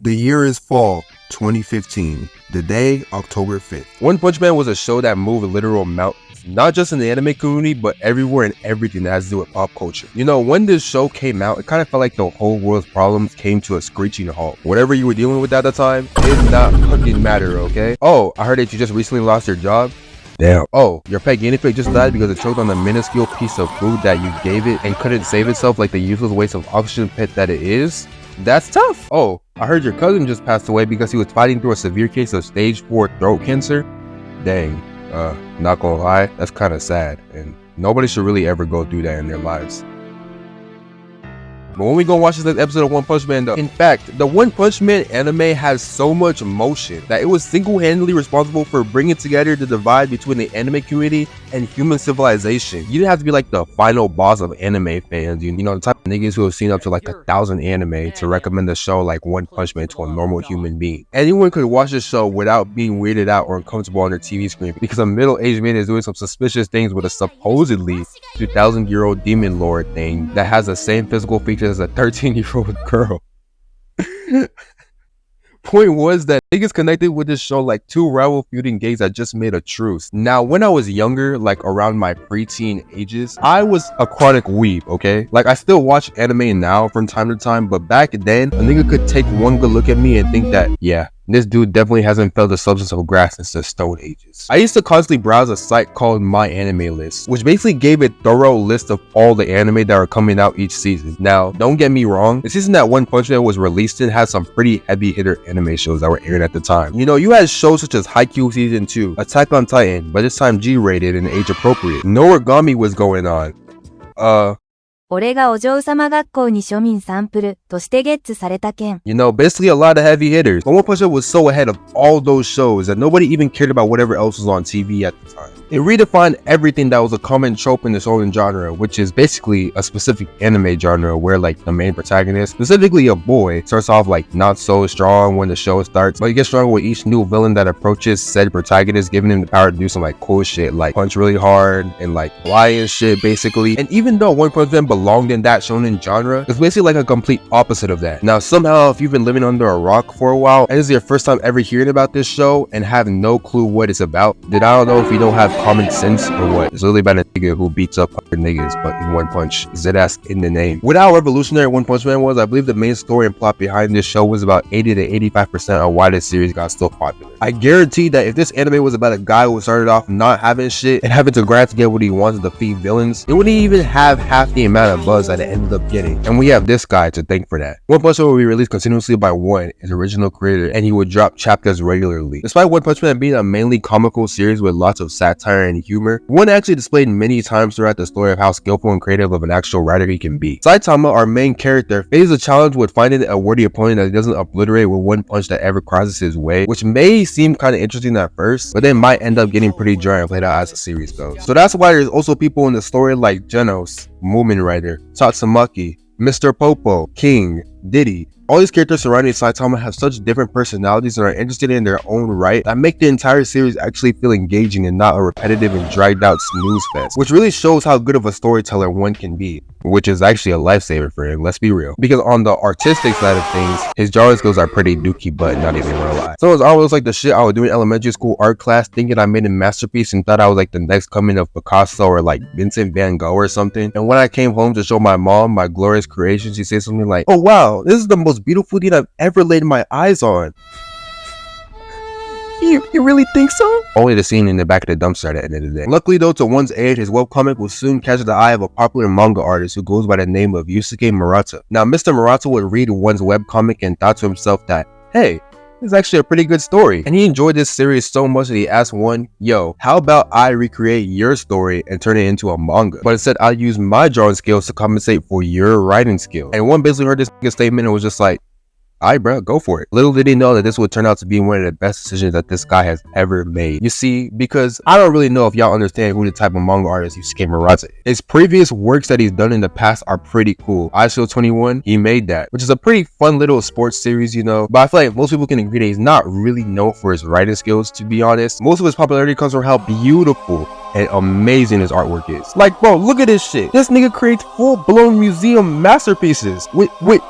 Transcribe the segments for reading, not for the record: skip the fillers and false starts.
The year is fall, 2015. The day, October 5th. One Punch Man was a show that moved literal mountains, not just in the anime community, but everywhere and everything that has to do with pop culture. You know, when this show came out, it kind of felt like the whole world's problems came to a screeching halt. Whatever you were dealing with at the time, it did not fucking matter, okay? Oh, I heard that you just recently lost your job. Damn. Oh, your pet guinea pig just died because it choked on the minuscule piece of food that you gave it and couldn't save itself like the useless waste of oxygen pit that it is? That's tough. Oh, I heard your cousin just passed away because he was fighting through a severe case of stage 4 throat cancer. Dang, not gonna lie, that's kind of sad, and nobody should really ever go through that in their lives. But when we go watch this episode of One Punch Man though, in fact, the One Punch Man anime has so much motion that it was single-handedly responsible for bringing together the divide between the anime community and human civilization. You didn't have to be like the final boss of anime fans, you know, the type of niggas who have seen up to like 1,000 anime to recommend a show like One Punch Man to a normal human being. Anyone could watch this show without being weirded out or uncomfortable on their TV screen because a middle-aged man is doing some suspicious things with a supposedly 2,000-year-old demon lord thing that has the same physical features as a 13-year-old girl. Point was that niggas connected with this show like two rival feuding gangs that just made a truce. Now, when I was younger, like around my preteen ages, I was a chronic weeb, okay? Like, I still watch anime now from time to time, but back then, a nigga could take one good look at me and think that, yeah, this dude definitely hasn't felt the substance of grass since the Stone Ages. I used to constantly browse a site called My Anime List, which basically gave a thorough list of all the anime that are coming out each season. Now, don't get me wrong, the season that One Punch Man was released in had some pretty heavy hitter anime shows that were aired at the time. You know, you had shows such as Haikyuu Season 2, Attack on Titan, but this time G-rated and age appropriate. Noragami was going on. 俺がお嬢様学校に庶民サンプルとしてゲッツされた件。You know, basically a lot of heavy hitters. But One Punch Man was so ahead of all those shows that nobody even cared about whatever else was on TV at the time. It redefined everything that was a common trope in this own genre, which is basically a specific anime genre where like the main protagonist, specifically a boy, starts off like not so strong when the show starts, but he gets stronger with each new villain that approaches said protagonist, giving him the power to do some like cool shit like punch really hard and like fly and shit basically. And even though One Punch Man belonged in that shonen genre, it's basically like a complete opposite of that. Now somehow if you've been living under a rock for a while and this is your first time ever hearing about this show and have no clue what it's about, then I don't know if you don't have common sense or what. It's literally about a nigga who beats up other niggas but in one punch. Z-ass in the name. With how revolutionary One Punch Man was, I believe the main story and plot behind this show was about 80 to 85% of why this series got so popular. I guarantee that if this anime was about a guy who started off not having shit and having to grind to get what he wants to defeat villains, it wouldn't even have half the amount of buzz that it ended up getting. And we have this guy to thank for that. One Punch Man will be released continuously by One, his original creator, and he would drop chapters regularly. Despite One Punch Man being a mainly comical series with lots of satire and humor, One actually displayed many times throughout the story of how skillful and creative of an actual writer he can be. Saitama, our main character, faces a challenge with finding a worthy opponent that doesn't obliterate with one punch that ever crosses his way, which may seem kind of interesting at first, but then might end up getting pretty dry and played out as the series goes. So that's why there's also people in the story like Genos, Moomin Rider, Tatsumaki, Mr. Popo, King, Diddy. All these characters surrounding Saitama have such different personalities and are interested in their own right that make the entire series actually feel engaging and not a repetitive and dragged out snooze fest, which really shows how good of a storyteller One can be, which is actually a lifesaver for him, let's be real. Because on the artistic side of things, his drawing skills are pretty dookie butt, not even gonna lie. So it's always like the shit I would do in elementary school art class thinking I made a masterpiece and thought I was like the next coming of Picasso or like Vincent van Gogh or something. And when I came home to show my mom my glorious creation, she said something like, "Oh wow, this is the most beautiful thing I've ever laid my eyes on." You really think so? Only the scene in the back of the dumpster at the end of the day. Luckily though, to One's aid, his webcomic will soon catch the eye of a popular manga artist who goes by the name of Yusuke Murata. Now, Mr. Murata would read One's webcomic and thought to himself that, hey, this is actually a pretty good story. And he enjoyed this series so much that he asked One, yo, how about I recreate your story and turn it into a manga? But instead, I'll use my drawing skills to compensate for your writing skill. And One basically heard this statement and was just like, alright bro, go for it. Little did he know that this would turn out to be one of the best decisions that this guy has ever made. You see, because I don't really know if y'all understand who the type of manga artist Yusuke Murata is. His previous works that he's done in the past are pretty cool. ISO 21, he made that, which is a pretty fun little sports series, you know. But I feel like most people can agree that he's not really known for his writing skills, to be honest. Most of his popularity comes from how beautiful and amazing his artwork is. Like, bro, look at this shit. This nigga creates full-blown museum masterpieces. Wait.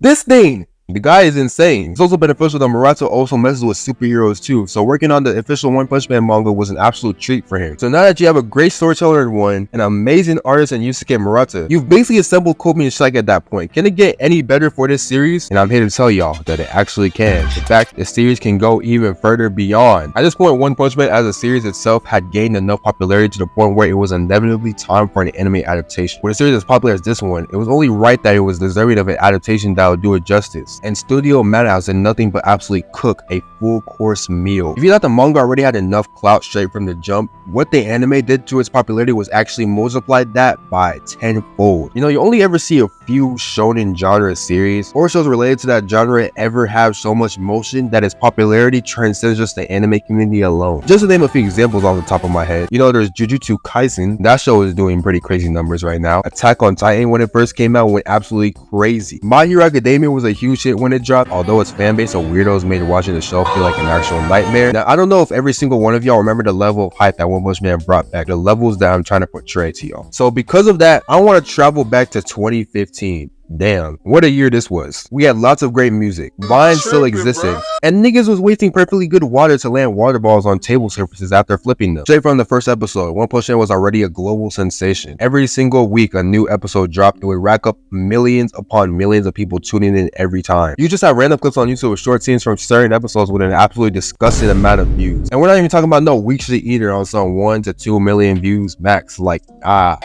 This thing The guy is insane. It's also beneficial that Murata also messes with superheroes too, so working on the official One Punch Man manga was an absolute treat for him. So now that you have a great storyteller in one, an amazing artist in Yusuke Murata, you've basically assembled Kobe and Shike at that point. Can it get any better for this series? And I'm here to tell y'all that it actually can. In fact, the series can go even further beyond. At this point, One Punch Man as a series itself had gained enough popularity to the point where it was inevitably time for an anime adaptation. With a series as popular as this one, it was only right that it was deserving of an adaptation that would do it justice. And Studio Madhouse did nothing but absolutely cook a full course meal. If you thought the manga already had enough clout straight from the jump, what the anime did to its popularity was actually multiplied that by tenfold. You know, you only ever see a few shonen genre series or shows related to that genre ever have so much motion that its popularity transcends just the anime community alone. Just to name a few examples off the top of my head, you know, there's Jujutsu Kaisen. That show is doing pretty crazy numbers right now. Attack on Titan, when it first came out, went absolutely crazy. My Hero Academia was a huge hit when it dropped, although its fan base of weirdos made watching the show feel like an actual nightmare. Now, I don't know if every single one of y'all remember the level of hype that One Punch Man brought back, the levels that I'm trying to portray to y'all. So because of that, I want to travel back to 2015. Damn, what a year this was. We had lots of great music, Vine still existed, and niggas was wasting perfectly good water to land water balls on table surfaces after flipping them. Straight from the first episode, One Punch Man was already a global sensation. Every single week a new episode dropped, it would rack up millions upon millions of people tuning in every time. You just have random clips on YouTube with short scenes from certain episodes with an absolutely disgusting amount of views. And we're not even talking about no weak shit either on some 1 to 2 million views max. Like,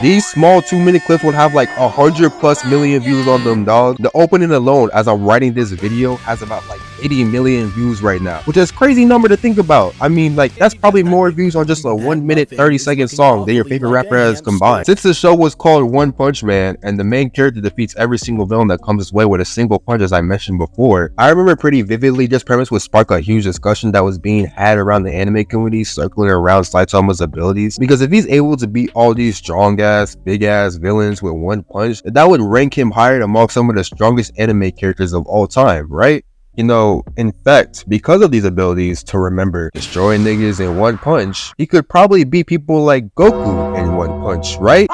these small 2-minute clips would have like 100+ million views on them, dog. The opening alone, as I'm writing this video, has about like 80 million views right now, which is a crazy number to think about. I mean, like, that's probably more views on just a 1-minute 30-second song than your favorite rapper has combined. Since the show was called One Punch Man and the main character defeats every single villain that comes his way with a single punch, as I mentioned before, I remember pretty vividly this premise would spark a huge discussion that was being had around the anime community circling around Saitama's abilities, because if he's able to beat all these strong ass, big ass villains with one punch, that would rank him higher among some of the strongest anime characters of all time, right? You know, in fact, because of these abilities to remember destroying niggas in one punch, he could probably beat people like Goku in one punch, right?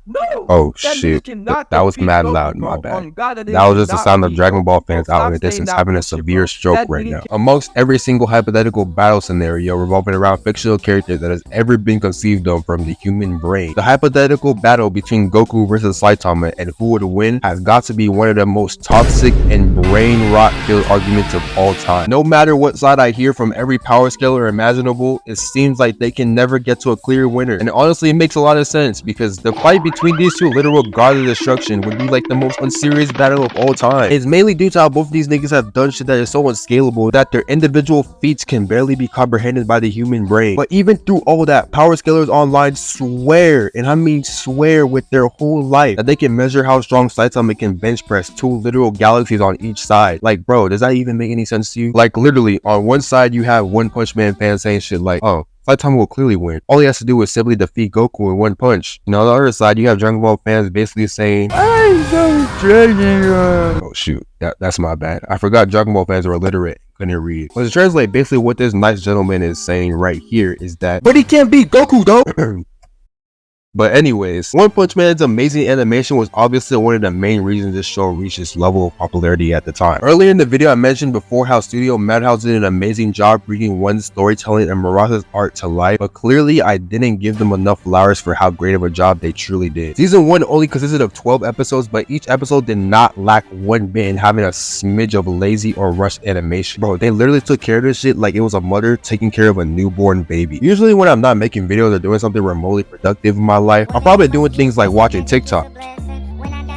No! Oh shit, that was mad loud, my bad. That was just the sound of Dragon Ball fans out in the distance having a severe stroke right now. Amongst every single hypothetical battle scenario revolving around fictional characters that has ever been conceived of from the human brain, the hypothetical battle between Goku versus Saitama and who would win has got to be one of the most toxic and brain rot filled arguments of all time. No matter what side I hear from every power scaler imaginable, it seems like they can never get to a clear winner. And honestly, it makes a lot of sense, because the fight between these two literal gods of destruction would be like the most unserious battle of all time. It's mainly due to how both of these niggas have done shit that is so unscalable that their individual feats can barely be comprehended by the human brain. But even through all that, power scalers online swear, and I mean swear with their whole life, that they can measure how strong Saitama can bench press 2 literal galaxies on each side. Like, bro, does that even make any sense to you? Like, literally, on one side you have One Punch Man fans saying shit like, oh, Saitama will clearly win. All he has to do is simply defeat Goku in one punch. And on the other side, you have Dragon Ball fans basically saying, I'm so Dragon. Oh shoot, that's my bad. I forgot Dragon Ball fans are illiterate, couldn't read. But to translate, basically what this nice gentleman is saying right here is that, but he can't beat Goku though. But anyways, One Punch Man's amazing animation was obviously one of the main reasons this show reached its level of popularity at the time. Earlier in the video, I mentioned before how Studio Madhouse did an amazing job bringing One's storytelling and Murata's art to life, but clearly I didn't give them enough flowers for how great of a job they truly did. Season 1 only consisted of 12 episodes, but each episode did not lack one bit in having a smidge of lazy or rushed animation. Bro, they literally took care of this shit like it was a mother taking care of a newborn baby. Usually when I'm not making videos or doing something remotely productive in my life, I'm probably doing things like watching TikTok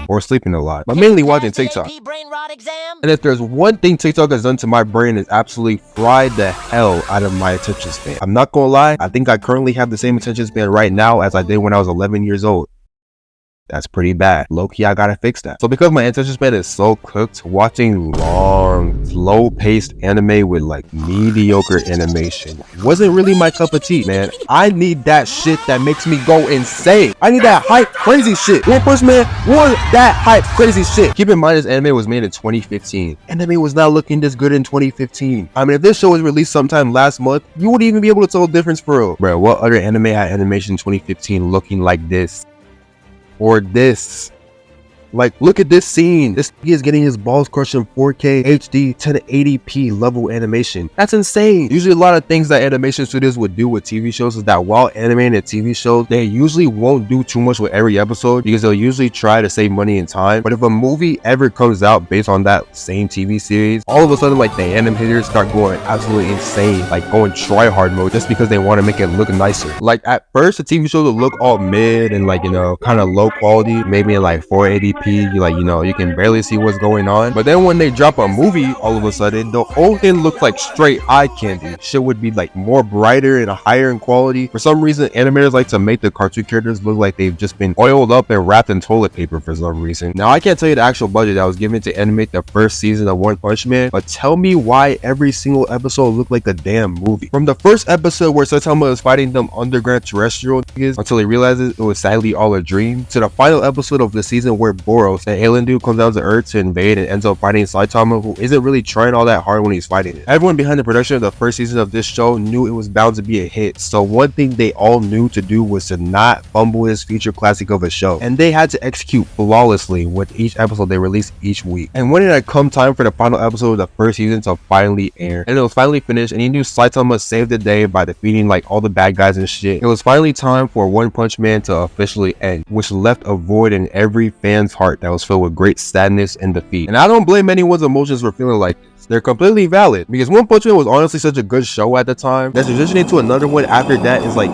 or sleeping a lot, but mainly watching TikTok. And if there's one thing TikTok has done to my brain, is absolutely fried the hell out of my attention span. I'm not gonna lie, I think I currently have the same attention span right now as I did when I was 11 years old. That's pretty bad. Low-key, I gotta fix that. So because my attention span is so cooked, watching long, slow-paced anime with like mediocre animation wasn't really my cup of tea, man. I need that shit that makes me go insane. I need that hype, crazy shit. One Punch Man was that hype, crazy shit. Keep in mind, this anime was made in 2015. Anime was not looking this good in 2015. I mean, if this show was released sometime last month, you wouldn't even be able to tell the difference for real. Bro, what other anime had animation in 2015 looking like this? Or this? Like, look at this scene. This is getting his balls crushed in 4K HD 1080p level animation. That's insane. Usually a lot of things that animation studios would do with TV shows is that while animating a TV show, they usually won't do too much with every episode because they'll usually try to save money and time. But if a movie ever comes out based on that same TV series, all of a sudden like the animators start going absolutely insane, like going try hard mode just because they want to make it look nicer. Like at first the TV show will look all mid and like, you know, kind of low quality, maybe in like 480p, like, you know, you can barely see what's going on. But then when they drop a movie, all of a sudden the whole thing looks like straight eye candy. Shit would be like more brighter and higher in quality. For some reason animators like to make the cartoon characters look like they've just been oiled up and wrapped in toilet paper for some reason. Now I can't tell you the actual budget that was given to animate the first season of One Punch Man, but tell me why every single episode looked like a damn movie. From the first episode where Saitama is fighting them underground terrestrial niggas until he realizes it was sadly all a dream, to the final episode of the season where Boros, the alien dude, comes down to Earth to invade and ends up fighting Saitama, who isn't really trying all that hard when he's fighting it. Everyone behind the production of the first season of this show knew it was bound to be a hit, so one thing they all knew to do was to not fumble this future classic of a show, and they had to execute flawlessly with each episode they released each week. And when it had come time for the final episode of the first season to finally air, and it was finally finished, and you knew Saitama saved the day by defeating like all the bad guys and shit, it was finally time for One Punch Man to officially end, which left a void in every fan's heart that was filled with great sadness and defeat. And I don't blame anyone's emotions for feeling like this. They're completely valid, because One Punch Man was honestly such a good show at the time that transitioning to another one after that is like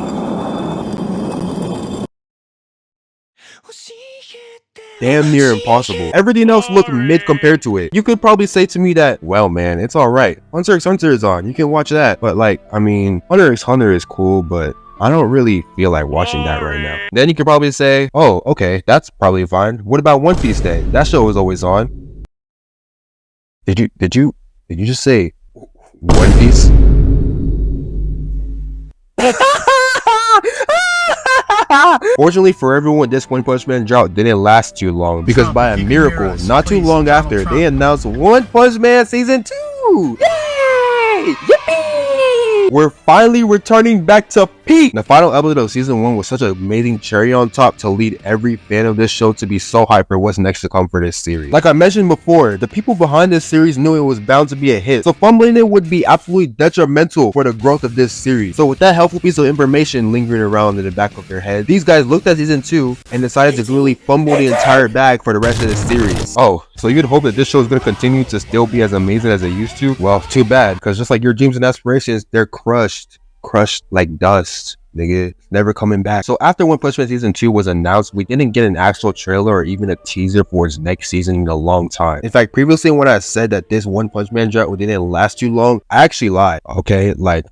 damn near impossible. Everything else looked mid compared to it. You could probably say to me that, well man, it's alright. Hunter x Hunter is on, you can watch that. But like, I mean, Hunter x Hunter is cool, but I don't really feel like watching that right now. Then you could probably say, oh, okay, that's probably fine. What about One Piece then? That show is always on. Did you just say One Piece? Fortunately for everyone, this One Punch Man drought didn't last too long, because by a miracle, not too long after, they announced One Punch Man Season 2! Yay! Yippee! We're finally returning back to peak! The final episode of Season 1 was such an amazing cherry on top to lead every fan of this show to be so hyped for what's next to come for this series. Like I mentioned before, the people behind this series knew it was bound to be a hit, so fumbling it would be absolutely detrimental for the growth of this series. So with that helpful piece of information lingering around in the back of their head, these guys looked at Season 2 and decided to really fumble the entire bag for the rest of the series. Oh, so you'd hope that this show is going to continue to still be as amazing as it used to? Well, too bad, because just like your dreams and aspirations, they're crushed like dust. Nigga, never coming back. So after One Punch Man Season 2 was announced, we didn't get an actual trailer or even a teaser for its next season in a long time. In fact, previously when I said that this One Punch Man drought didn't last too long, I actually lied. Okay, like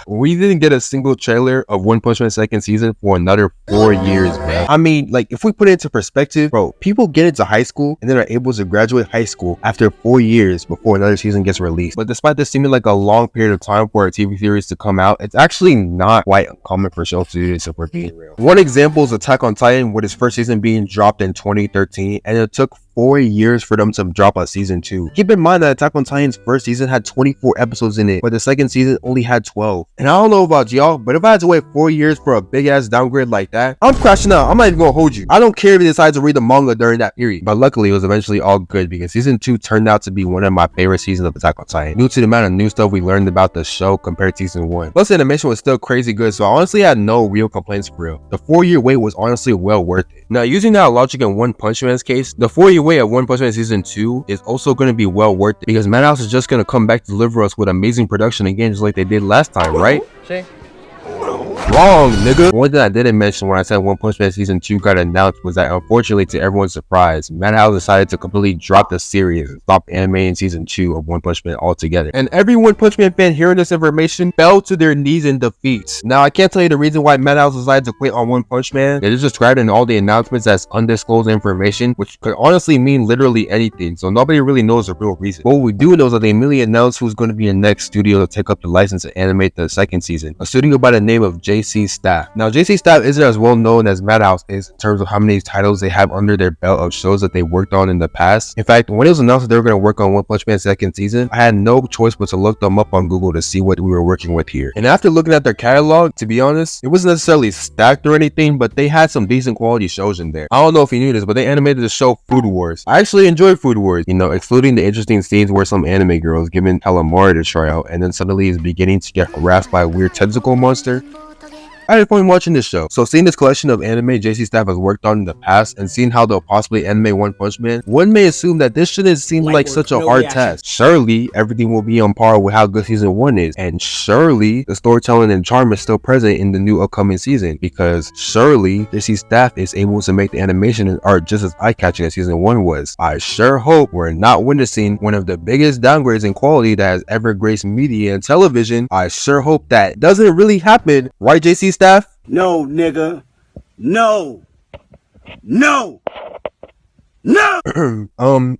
we didn't get a single trailer of One Punch Man second season for another 4 years, man. I mean, like, if we put it into perspective, bro, people get into high school and then are able to graduate high school after 4 years before another season gets released. But despite this seeming like a long period of time for a TV series to come out, it's actually not quite uncommon for shows to do this, if we're being real. One example is Attack on Titan, with its first season being dropped in 2013, and it took 4 years for them to drop a season 2. Keep in mind that Attack on Titan's first season had 24 episodes in it, but the second season only had 12. And I don't know about y'all, but if I had to wait 4 years for a big ass downgrade like that, I'm crashing out. I'm not even gonna hold you. I don't care if you decide to read the manga during that period. But luckily it was eventually all good, because season 2 turned out to be one of my favorite seasons of Attack on Titan, due to the amount of new stuff we learned about the show compared to season 1. Plus the animation was still crazy good, so I honestly had no real complaints for real. The 4-year wait was honestly well worth it. Now, using that logic in One Punch Man's case, the 4-year wait of One Punch Man Season 2 is also going to be well worth it, because Madhouse is just going to come back to deliver us with amazing production again, just like they did last time, right? Wrong, nigga. One thing I didn't mention when I said One Punch Man Season 2 got announced was that, unfortunately to everyone's surprise, Madhouse decided to completely drop the series and stop animating Season 2 of One Punch Man altogether. And every One Punch Man fan hearing this information fell to their knees in defeat. Now, I can't tell you the reason why Madhouse decided to quit on One Punch Man. They just described in all the announcements as undisclosed information, which could honestly mean literally anything, so nobody really knows the real reason. But what we do know is that they immediately announced who's going to be the next studio to take up the license to animate the second season. A studio by the name of J JC Staff. Now, JC Staff isn't as well known as Madhouse is in terms of how many titles they have under their belt of shows that they worked on in the past. In fact, when it was announced that they were going to work on One Punch Man's second season, I had no choice but to look them up on Google to see what we were working with here. And after looking at their catalog, to be honest, it wasn't necessarily stacked or anything, but they had some decent quality shows in there. I don't know if you knew this, but they animated the show Food Wars. I actually enjoyed Food Wars, you know, excluding the interesting scenes where some anime girl is given calamari to try out and then suddenly is beginning to get harassed by a weird tentacle monster. I had fun watching this show. So seeing this collection of anime JC Staff has worked on in the past and seeing how they'll possibly animate One Punch Man, one may assume that this shouldn't seem like such a hard task. Surely everything will be on par with how good season 1 is, and surely the storytelling and charm is still present in the new upcoming season, because surely JC Staff is able to make the animation and art just as eye-catching as season 1 was. I sure hope we're not witnessing one of the biggest downgrades in quality that has ever graced media and television. I sure hope that doesn't really happen, right JC Staff? No, nigga. No. No. No!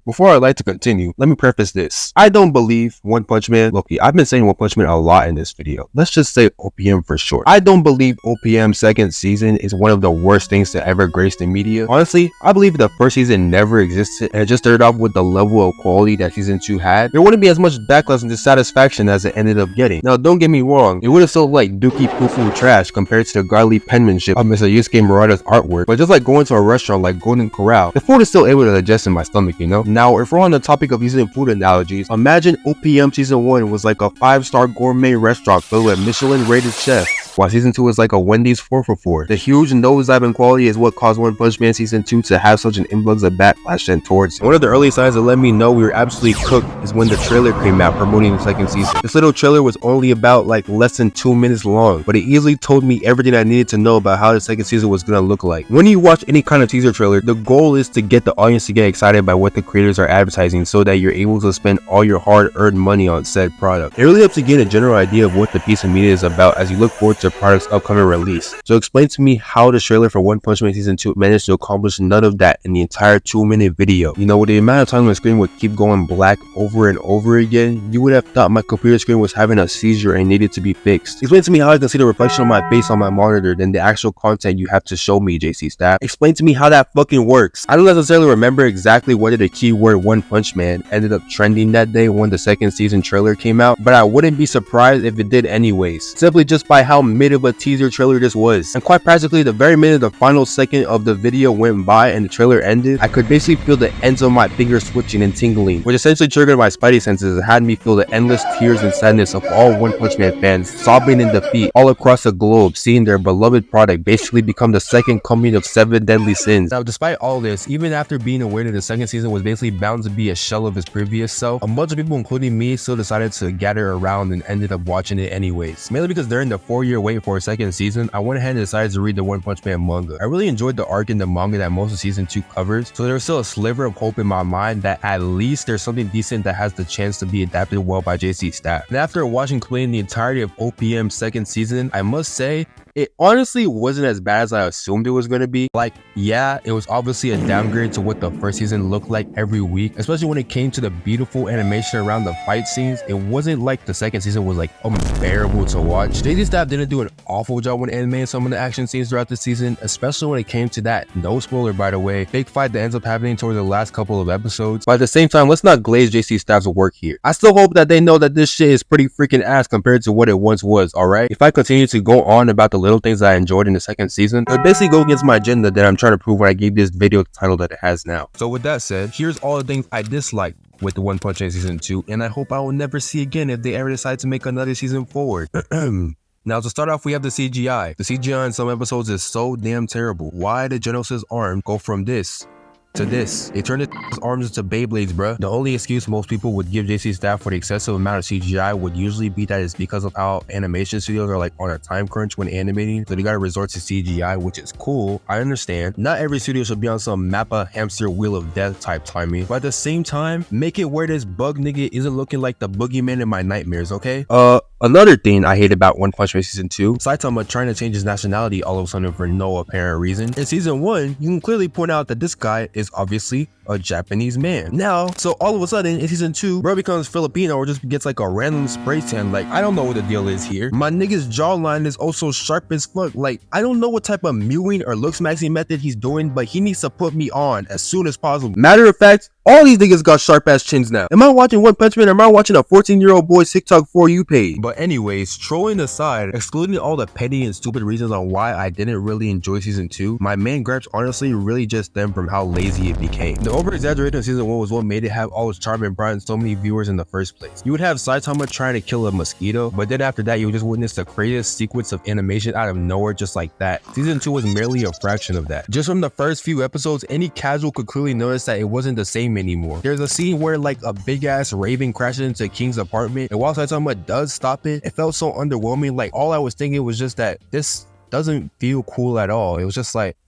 Before I'd like to continue, let me preface this. I don't believe One Punch Man, Loki, I've been saying One Punch Man a lot in this video. Let's just say OPM for short. I don't believe OPM's second season is one of the worst things to ever grace the media. Honestly, I believe if the first season never existed and it just started off with the level of quality that season 2 had, there wouldn't be as much backlash and dissatisfaction as it ended up getting. Now, don't get me wrong, it would have sold like dookie poo-poo trash compared to the godly penmanship of Mr. Yusuke Murata's artwork, but just like going to a restaurant like Golden Corral, the food is still able to digest in my stomach, you know? Now, if we're on the topic of using food analogies, imagine OPM season 1 was like a 5-star gourmet restaurant filled with Michelin rated chefs, while season 2 is like a Wendy's 4-for-4. The huge nosedive in quality is what caused One Punch Man season 2 to have such an influx of backlash sent towards it. One of the early signs that let me know we were absolutely cooked is when the trailer came out promoting the second season. This little trailer was only about like less than 2 minutes long, but it easily told me everything I needed to know about how the second season was gonna look like. When you watch any kind of teaser trailer, the goal is to get the audience to get excited by what the creators are advertising so that you're able to spend all your hard-earned money on said product. It really helps you get a general idea of what the piece of media is about as you look forward to the product's upcoming release. So explain to me how the trailer for One Punch Man season 2 managed to accomplish none of that in the entire 2-minute video. You know, with the amount of time my screen would keep going black over and over again, you would have thought my computer screen was having a seizure and needed to be fixed. Explain to me how I can see the reflection of my face on my monitor than the actual content you have to show me, JC Staff. Explain to me how that fucking works. I don't necessarily remember exactly whether the keyword One Punch Man ended up trending that day when the second season trailer came out, but I wouldn't be surprised if it did anyways, simply just by how mid of a teaser trailer this was. And quite practically, the very minute the final second of the video went by and the trailer ended, I could basically feel the ends of my fingers switching and tingling, which essentially triggered my spidey senses and had me feel the endless tears and sadness of all One Punch Man fans sobbing in defeat all across the globe, seeing their beloved product basically become the second coming of 7 deadly sins. Now, despite all this, even after being aware that the second season was basically bound to be a shell of its previous self, a bunch of people, including me, still decided to gather around and ended up watching it anyways. Mainly because during the 4-year wait for a second season, I went ahead and decided to read the One Punch Man manga. I really enjoyed the arc in the manga that most of season 2 covers, so there was still a sliver of hope in my mind that at least there's something decent that has the chance to be adapted well by JC Staff. And after watching completing the entirety of OPM's second season, I must say, it honestly wasn't as bad as I assumed it was going to be. Like, yeah, it was obviously a downgrade to what the first season looked like every week, especially when it came to the beautiful animation around the fight scenes. It wasn't like the second season was like unbearable to watch. JC Staff didn't do an awful job when animating some of the action scenes throughout the season, especially when it came to that, no spoiler by the way, big fight that ends up happening towards the last couple of episodes. But at the same time, let's not glaze JC Staff's work here. I still hope that they know that this shit is pretty freaking ass compared to what it once was, alright? If I continue to go on about the little things I enjoyed in the second season, it would basically go against my agenda that I'm trying to prove when I gave this video the title that it has now. So with that said, here's all the things I disliked with the One Punch Man season 2, and I hope I will never see again if they ever decide to make another season forward. Now, to start off, we have the CGI. The CGI in some episodes is so damn terrible. Why did Genos's arm go from this to this? They turned his arms into Beyblades, bruh. The only excuse most people would give JC Staff for the excessive amount of CGI would usually be that it's because of how animation studios are like on a time crunch when animating, so they gotta resort to CGI, which is cool. I understand. Not every studio should be on some Mappa hamster wheel of death type timing, but at the same time, make it where this bug nigga isn't looking like the boogeyman in my nightmares, okay? Another thing I hate about One Punch Man season 2, Saitama trying to change his nationality all of a sudden for no apparent reason. In season 1, you can clearly point out that this guy is obviously a Japanese man. Now, so all of a sudden in season 2, bro becomes Filipino or just gets like a random spray tan. Like, I don't know what the deal is here. My nigga's jawline is also sharp as fuck. Like, I don't know what type of mewing or looks maxing method he's doing, but he needs to put me on as soon as possible. Matter of fact, all these niggas got sharp ass chins now. Am I watching One Punch Man or am I watching a 14-year-old boy's TikTok For You page? But anyways, trolling aside, excluding all the petty and stupid reasons on why I didn't really enjoy season 2, my main gripes honestly really just stem from how lazy it became. The over-exaggeration of season 1 was what made it have all its charm and brought in so many viewers in the first place. You would have Saitama trying to kill a mosquito, but then after that you would just witness the craziest sequence of animation out of nowhere just like that. Season 2 was merely a fraction of that. Just from the first few episodes, any casual could clearly notice that it wasn't the same anymore. There's a scene where like a big ass raven crashes into King's apartment, and while Saitama does stop it, it felt so underwhelming. Like, all I was thinking was just that this doesn't feel cool at all. It was just like,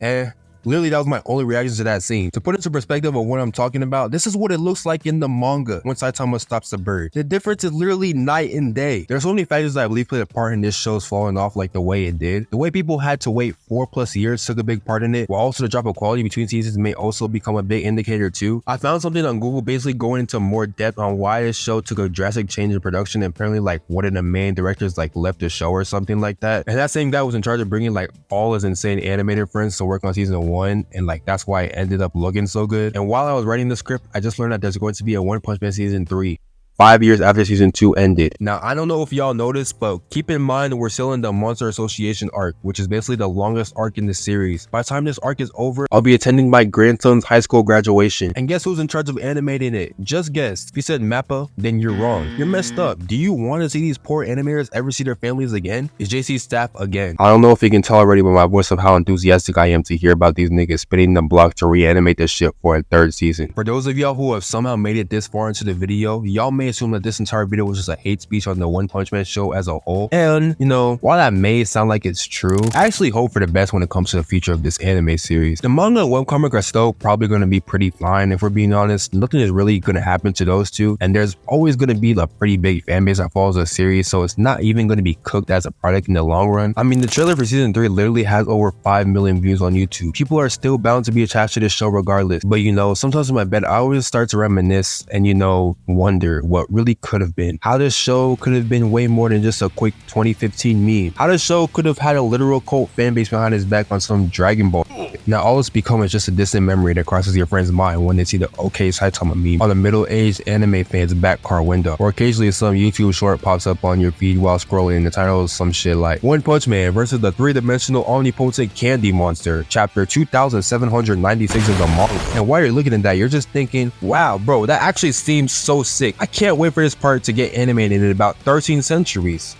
Literally, that was my only reaction to that scene. To put into perspective of what I'm talking about, this is what it looks like in the manga when Saitama stops the bird. The difference is literally night and day. There's so many factors that I believe played a part in this show's falling off like the way it did. The way people had to wait 4+ years took a big part in it, while also the drop of quality between seasons may also become a big indicator too. I found something on Google basically going into more depth on why this show took a drastic change in production, and apparently like one of the main directors like left the show or something like that. And that same guy was in charge of bringing like all his insane animator friends to work on season 1, and like that's why it ended up looking so good. And while I was writing the script, I just learned that there's going to be a One Punch Man season 3. 5 years after season 2 ended. Now, I don't know if y'all noticed, but keep in mind we're still in the Monster Association arc, which is basically the longest arc in the series. By the time this arc is over, I'll be attending my grandson's high school graduation. And guess who's in charge of animating it? Just guess. If you said Mappa, then you're wrong. You're messed up. Do you want to see these poor animators ever see their families again? It's JC's staff again. I don't know if you can tell already by my voice of how enthusiastic I am to hear about these niggas spitting the block to reanimate this shit for a 3rd season. For those of y'all who have somehow made it this far into the video, y'all may assume that this entire video was just a hate speech on the One Punch Man show as a whole. And, you know, while that may sound like it's true, I actually hope for the best when it comes to the future of this anime series. The manga and webcomic are still probably going to be pretty fine, if we're being honest. Nothing is really going to happen to those two, and there's always going to be a pretty big fan base that follows the series, so it's not even going to be cooked as a product in the long run. I mean, the trailer for season 3 literally has over 5 million views on YouTube. People are still bound to be attached to this show regardless. But you know, sometimes in my bed, I always start to reminisce and, you know, wonder what really could have been. How this show could have been way more than just a quick 2015 meme. How this show could have had a literal cult fan base behind his back on some Dragon Ball. Now all it's become is just a distant memory that crosses your friend's mind when they see the OK Saitama meme on a middle-aged anime fan's back car window. Or occasionally some YouTube short pops up on your feed while scrolling and the title is some shit like One Punch Man versus the 3-dimensional omnipotent candy monster, chapter 2796 of the manga. And while you're looking at that, you're just thinking, wow bro, that actually seems so sick. I can't wait for this part to get animated in about 13 centuries.